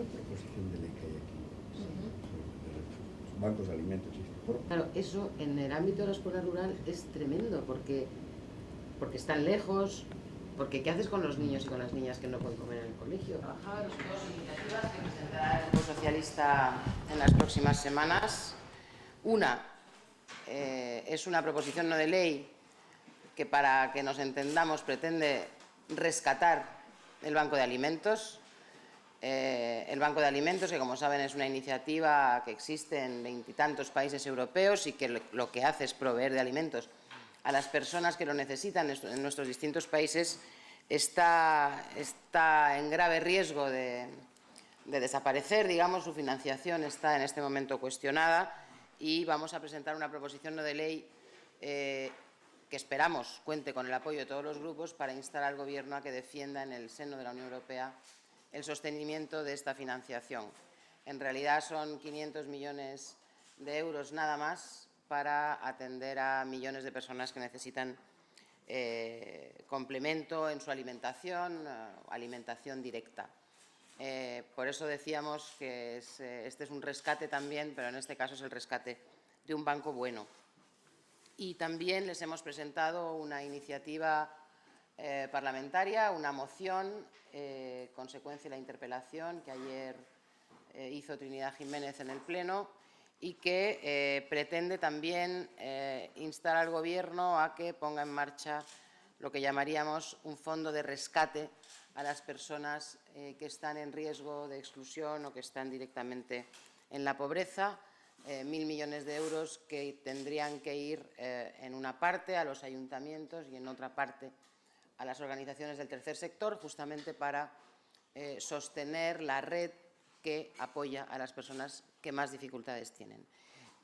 esta proposición de ley que hay aquí sobre los bancos de alimentos y claro, eso en el ámbito de la escuela rural es tremendo porque están lejos, porque ¿qué haces con los niños y con las niñas que no pueden comer en el colegio? Trabajar las dos iniciativas que presentará el Grupo Socialista en las próximas semanas. Una es una proposición no de ley que, para que nos entendamos, pretende rescatar el Banco de Alimentos. El Banco de Alimentos, que como saben es una iniciativa que existe en 20 y tantos países europeos y que lo que hace es proveer de alimentos a las personas que lo necesitan en nuestros distintos países, está en grave riesgo de desaparecer. Digamos, su financiación está en este momento cuestionada y vamos a presentar una proposición no de ley que esperamos cuente con el apoyo de todos los grupos para instar al Gobierno a que defienda en el seno de la Unión Europea el sostenimiento de esta financiación. En realidad son 500 millones de euros nada más para atender a millones de personas que necesitan complemento en su alimentación, alimentación directa. Por eso decíamos que este es un rescate también, pero en este caso es el rescate de un banco bueno. Y también les hemos presentado una iniciativa parlamentaria, una moción, consecuencia de la interpelación que ayer hizo Trinidad Jiménez en el Pleno y que pretende también instar al Gobierno a que ponga en marcha lo que llamaríamos un fondo de rescate a las personas que están en riesgo de exclusión o que están directamente en la pobreza. 1.000 millones de euros que tendrían que ir en una parte a los ayuntamientos y en otra parte a las organizaciones del tercer sector, justamente para sostener la red que apoya a las personas que más dificultades tienen.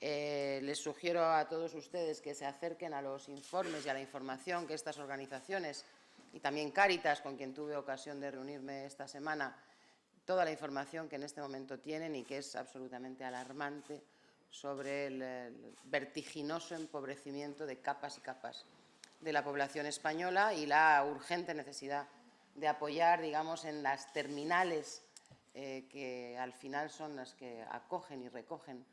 Les sugiero a todos ustedes que se acerquen a los informes y a la información que estas organizaciones y también Cáritas, con quien tuve ocasión de reunirme esta semana, toda la información que en este momento tienen y que es absolutamente alarmante sobre el vertiginoso empobrecimiento de capas y capas de la población española y la urgente necesidad de apoyar, digamos, en las terminales que al final son las que acogen y recogen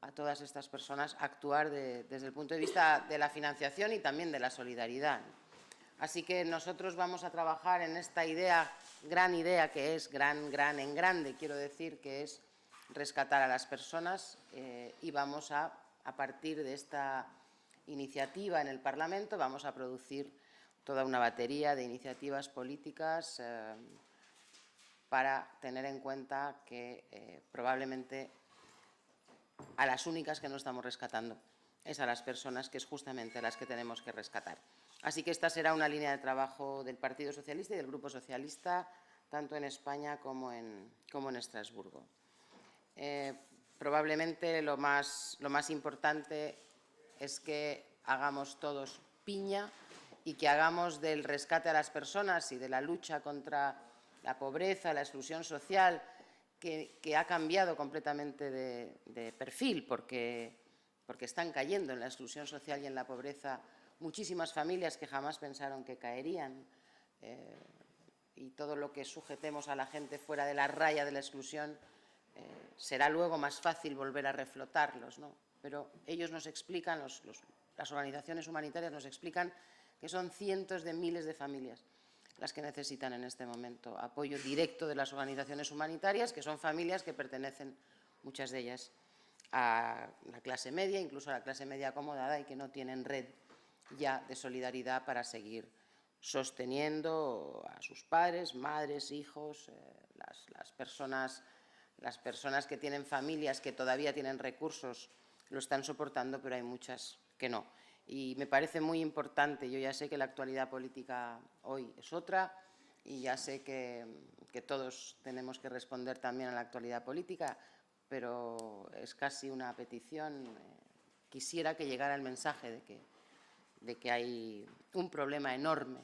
a todas estas personas, actuar desde el punto de vista de la financiación y también de la solidaridad. Así que nosotros vamos a trabajar en esta idea, gran idea que es gran en grande, quiero decir, que es rescatar a las personas y vamos a partir de esta iniciativa en el Parlamento, vamos a producir toda una batería de iniciativas políticas para tener en cuenta que probablemente a las únicas que no estamos rescatando es a las personas que es justamente a las que tenemos que rescatar. Así que esta será una línea de trabajo del Partido Socialista y del Grupo Socialista, tanto en España como en Estrasburgo. Probablemente lo más importante es que hagamos todos piña y que hagamos del rescate a las personas y de la lucha contra la pobreza, la exclusión social, que ha cambiado completamente de perfil, porque están cayendo en la exclusión social y en la pobreza muchísimas familias que jamás pensaron que caerían, y todo lo que sujetemos a la gente fuera de la raya de la exclusión será luego más fácil volver a reflotarlos, ¿no? Pero ellos nos explican, las organizaciones humanitarias nos explican que son cientos de miles de familias las que necesitan en este momento apoyo directo de las organizaciones humanitarias, que son familias que pertenecen, muchas de ellas, a la clase media, incluso a la clase media acomodada, y que no tienen red ya de solidaridad para seguir sosteniendo a sus padres, madres, hijos, las personas que tienen familias que todavía tienen recursos lo están soportando, pero hay muchas que no. Y me parece muy importante, yo ya sé que la actualidad política hoy es otra y ya sé que todos tenemos que responder también a la actualidad política, pero es casi una petición. Quisiera que llegara el mensaje de que hay un problema enorme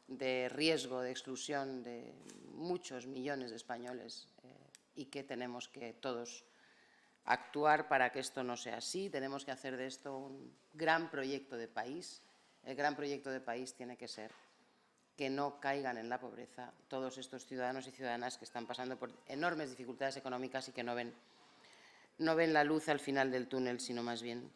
de riesgo, de exclusión de muchos millones de españoles y que tenemos que todos actuar para que esto no sea así. Tenemos que hacer de esto un gran proyecto de país. El gran proyecto de país tiene que ser que no caigan en la pobreza todos estos ciudadanos y ciudadanas que están pasando por enormes dificultades económicas y que no ven la luz al final del túnel, sino más bien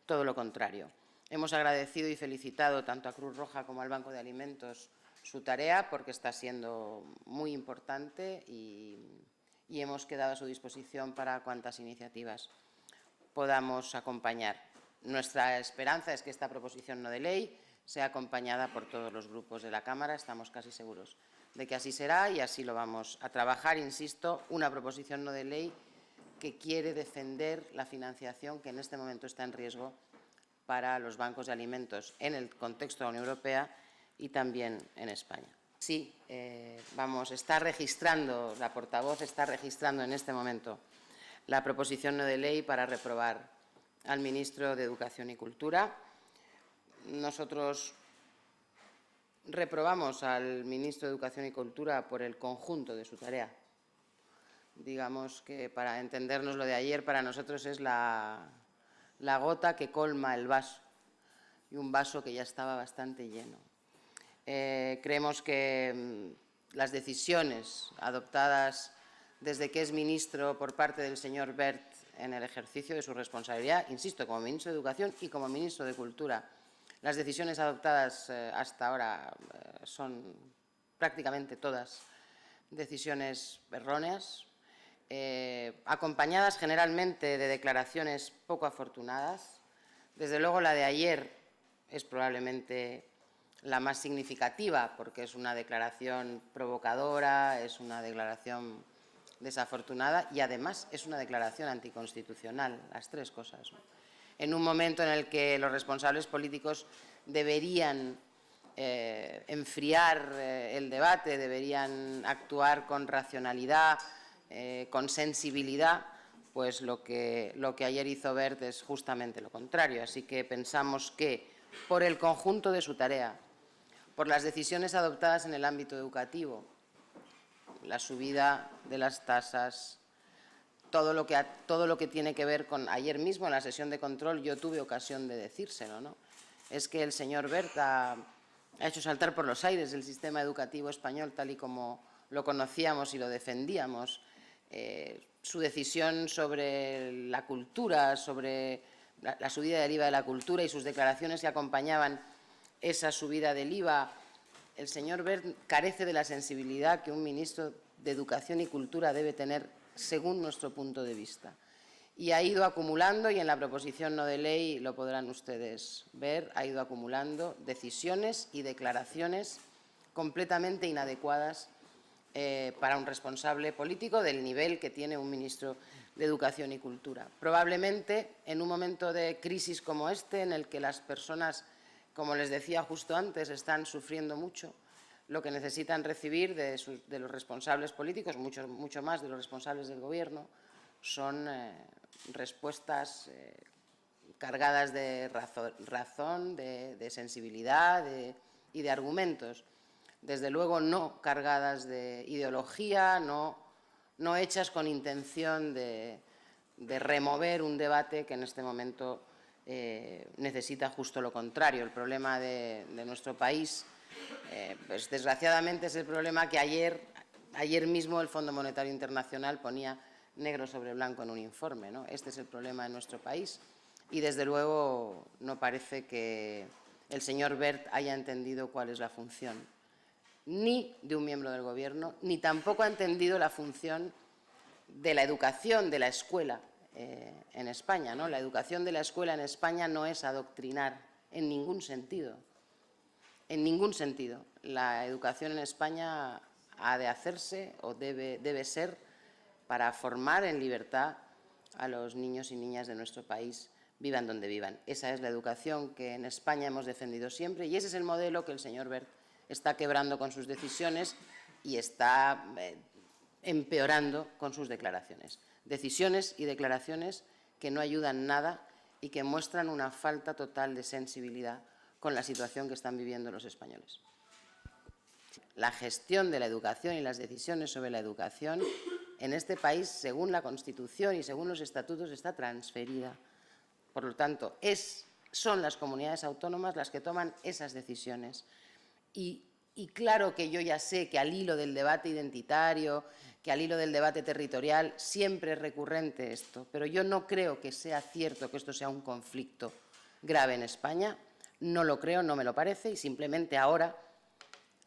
todo lo contrario. Hemos agradecido y felicitado tanto a Cruz Roja como al Banco de Alimentos su tarea, porque está siendo muy importante y hemos quedado a su disposición para cuantas iniciativas podamos acompañar. Nuestra esperanza es que esta proposición no de ley sea acompañada por todos los grupos de la Cámara. Estamos casi seguros de que así será y así lo vamos a trabajar. Insisto, una proposición no de ley que quiere defender la financiación que en este momento está en riesgo para los bancos de alimentos en el contexto de la Unión Europea y también en España. Sí, está registrando, la portavoz está registrando en este momento la proposición no de ley para reprobar al ministro de Educación y Cultura. Nosotros reprobamos al ministro de Educación y Cultura por el conjunto de su tarea. Digamos que, para entendernos lo de ayer, para nosotros es la gota que colma el vaso, y un vaso que ya estaba bastante lleno. Creemos que las decisiones adoptadas desde que es ministro por parte del señor Wert en el ejercicio de su responsabilidad, insisto, como ministro de Educación y como ministro de Cultura, las decisiones adoptadas hasta ahora son prácticamente todas decisiones erróneas, acompañadas generalmente de declaraciones poco afortunadas. Desde luego, la de ayer es probablemente la más significativa, porque es una declaración provocadora, es una declaración desafortunada y, además, es una declaración anticonstitucional, las tres cosas, ¿no? En un momento en el que los responsables políticos deberían enfriar el debate, deberían actuar con racionalidad, con sensibilidad, pues lo que ayer hizo Wert es justamente lo contrario. Así que pensamos que, por el conjunto de su tarea, por las decisiones adoptadas en el ámbito educativo, la subida de las tasas, todo lo que tiene que ver con… Ayer mismo, en la sesión de control, yo tuve ocasión de decírselo, ¿no? Es que el señor Wert ha hecho saltar por los aires el sistema educativo español tal y como lo conocíamos y lo defendíamos. Su decisión sobre la cultura, sobre la subida del IVA de la cultura y sus declaraciones que acompañaban esa subida del IVA. El señor Wert carece de la sensibilidad que un ministro de Educación y Cultura debe tener, según nuestro punto de vista. Y ha ido acumulando, y en la proposición no de ley lo podrán ustedes ver, ha ido acumulando decisiones y declaraciones completamente inadecuadas para un responsable político del nivel que tiene un ministro de Educación y Cultura. Probablemente, en un momento de crisis como este, en el que las personas, como les decía justo antes, están sufriendo mucho, lo que necesitan recibir de los responsables políticos, mucho más de los responsables del Gobierno, son respuestas cargadas de razón, de sensibilidad y de argumentos. Desde luego, no cargadas de ideología, no hechas con intención de remover un debate que en este momento necesita justo lo contrario. El problema de nuestro país, pues, desgraciadamente, es el problema que ayer mismo el Fondo Monetario Internacional ponía negro sobre blanco en un informe, ¿no? Este es el problema de nuestro país y, desde luego, no parece que el señor Wert haya entendido cuál es la función ni de un miembro del Gobierno, ni tampoco ha entendido la función de la educación, de la escuela en España, ¿no? La educación de la escuela en España no es adoctrinar en ningún sentido. En ningún sentido. La educación en España ha de hacerse o debe ser para formar en libertad a los niños y niñas de nuestro país, vivan donde vivan. Esa es la educación que en España hemos defendido siempre y ese es el modelo que el señor Wert está quebrando con sus decisiones y está empeorando con sus declaraciones. Decisiones y declaraciones que no ayudan nada y que muestran una falta total de sensibilidad con la situación que están viviendo los españoles. La gestión de la educación y las decisiones sobre la educación en este país, según la Constitución y según los estatutos, está transferida. Por lo tanto, son las comunidades autónomas las que toman esas decisiones. Y Y claro que yo ya sé que al hilo del debate identitario, que al hilo del debate territorial, siempre es recurrente esto, pero yo no creo que sea cierto que esto sea un conflicto grave en España, no lo creo, no me lo parece, y simplemente ahora,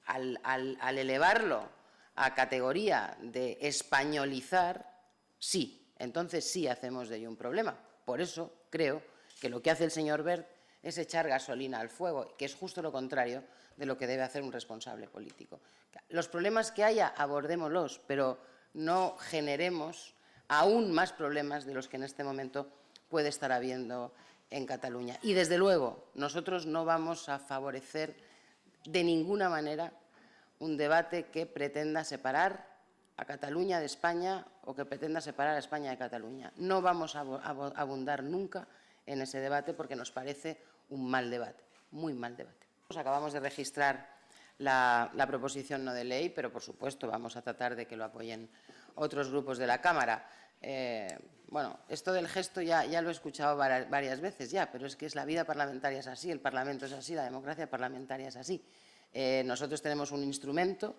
al elevarlo a categoría de españolizar, sí, entonces sí hacemos de ello un problema. Por eso creo que lo que hace el señor Wert es echar gasolina al fuego, que es justo lo contrario de lo que debe hacer un responsable político. Los problemas que haya, abordémoslos, pero no generemos aún más problemas de los que en este momento puede estar habiendo en Cataluña. Y, desde luego, nosotros no vamos a favorecer de ninguna manera un debate que pretenda separar a Cataluña de España o que pretenda separar a España de Cataluña. No vamos a abundar nunca en ese debate porque nos parece un mal debate, muy mal debate. Acabamos de registrar la proposición no de ley, pero por supuesto vamos a tratar de que lo apoyen otros grupos de la Cámara. Bueno, esto del gesto ya lo he escuchado varias veces ya, pero es que la vida parlamentaria es así, el Parlamento es así, la democracia parlamentaria es así. Nosotros tenemos un instrumento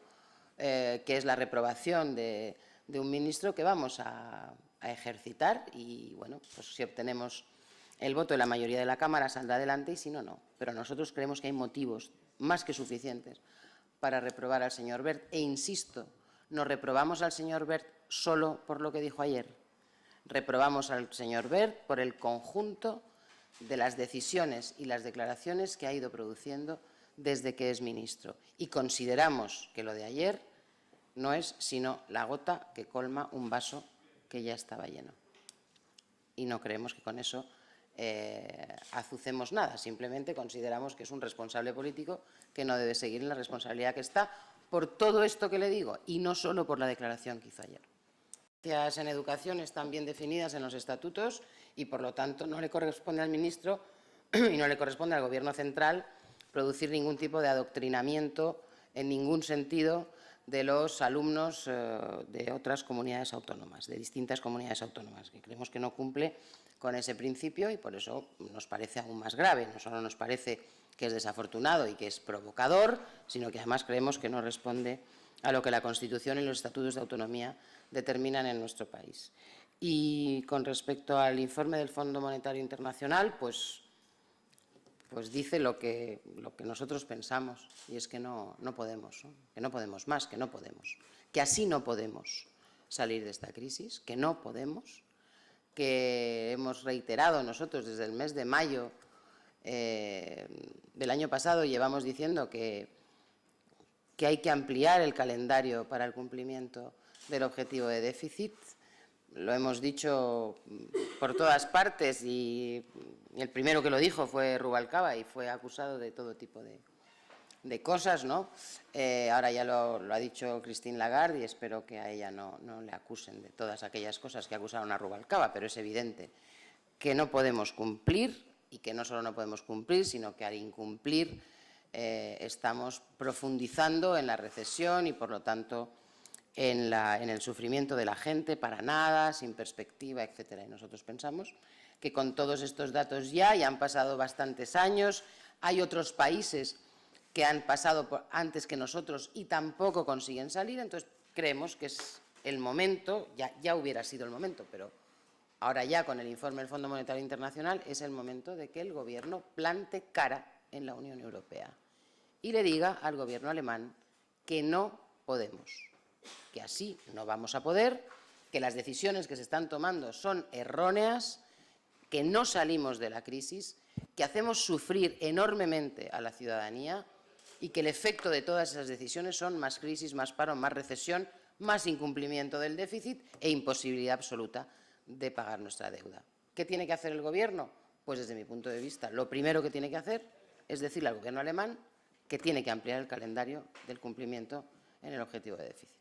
que es la reprobación de un ministro que vamos a ejercitar y, bueno, pues si obtenemos el voto de la mayoría de la Cámara saldrá adelante y si no, no. Pero nosotros creemos que hay motivos más que suficientes para reprobar al señor Wert. E insisto, no reprobamos al señor Wert solo por lo que dijo ayer. Reprobamos al señor Wert por el conjunto de las decisiones y las declaraciones que ha ido produciendo desde que es ministro. Y consideramos que lo de ayer no es sino la gota que colma un vaso que ya estaba lleno. Y no creemos que con eso azucemos nada, simplemente consideramos que es un responsable político que no debe seguir en la responsabilidad que está por todo esto que le digo y no solo por la declaración que hizo ayer. Las en educación están bien definidas en los estatutos y, por lo tanto, no le corresponde al ministro y no le corresponde al Gobierno central producir ningún tipo de adoctrinamiento en ningún sentido de los alumnos de otras comunidades autónomas, de distintas comunidades autónomas, que creemos que no cumple con ese principio y por eso nos parece aún más grave. No solo nos parece que es desafortunado y que es provocador, sino que además creemos que no responde a lo que la Constitución y los estatutos de autonomía determinan en nuestro país. Y con respecto al informe del Fondo Monetario Internacional, pues dice lo que nosotros pensamos, y es que no podemos, ¿no? Que no podemos más, que no podemos, que así no podemos salir de esta crisis, que no podemos, que hemos reiterado nosotros desde el mes de mayo del año pasado, llevamos diciendo que hay que ampliar el calendario para el cumplimiento del objetivo de déficit. Lo hemos dicho por todas partes y el primero que lo dijo fue Rubalcaba y fue acusado de todo tipo de cosas, ¿no? Ahora ya lo ha dicho Christine Lagarde y espero que a ella no le acusen de todas aquellas cosas que acusaron a Rubalcaba, pero es evidente que no podemos cumplir y que no solo no podemos cumplir, sino que al incumplir estamos profundizando en la recesión y, por lo tanto, en el sufrimiento de la gente, para nada, sin perspectiva, etcétera. Y nosotros pensamos que con todos estos datos ya han pasado bastantes años, hay otros países que han pasado antes que nosotros y tampoco consiguen salir, entonces creemos que es el momento, ya hubiera sido el momento, pero ahora ya con el informe del Fondo Monetario Internacional es el momento de que el Gobierno plante cara en la Unión Europea y le diga al Gobierno alemán que no podemos, que así no vamos a poder, que las decisiones que se están tomando son erróneas, que no salimos de la crisis, que hacemos sufrir enormemente a la ciudadanía y que el efecto de todas esas decisiones son más crisis, más paro, más recesión, más incumplimiento del déficit e imposibilidad absoluta de pagar nuestra deuda. ¿Qué tiene que hacer el Gobierno? Pues, desde mi punto de vista, lo primero que tiene que hacer es decirle al Gobierno alemán que tiene que ampliar el calendario del cumplimiento en el objetivo de déficit.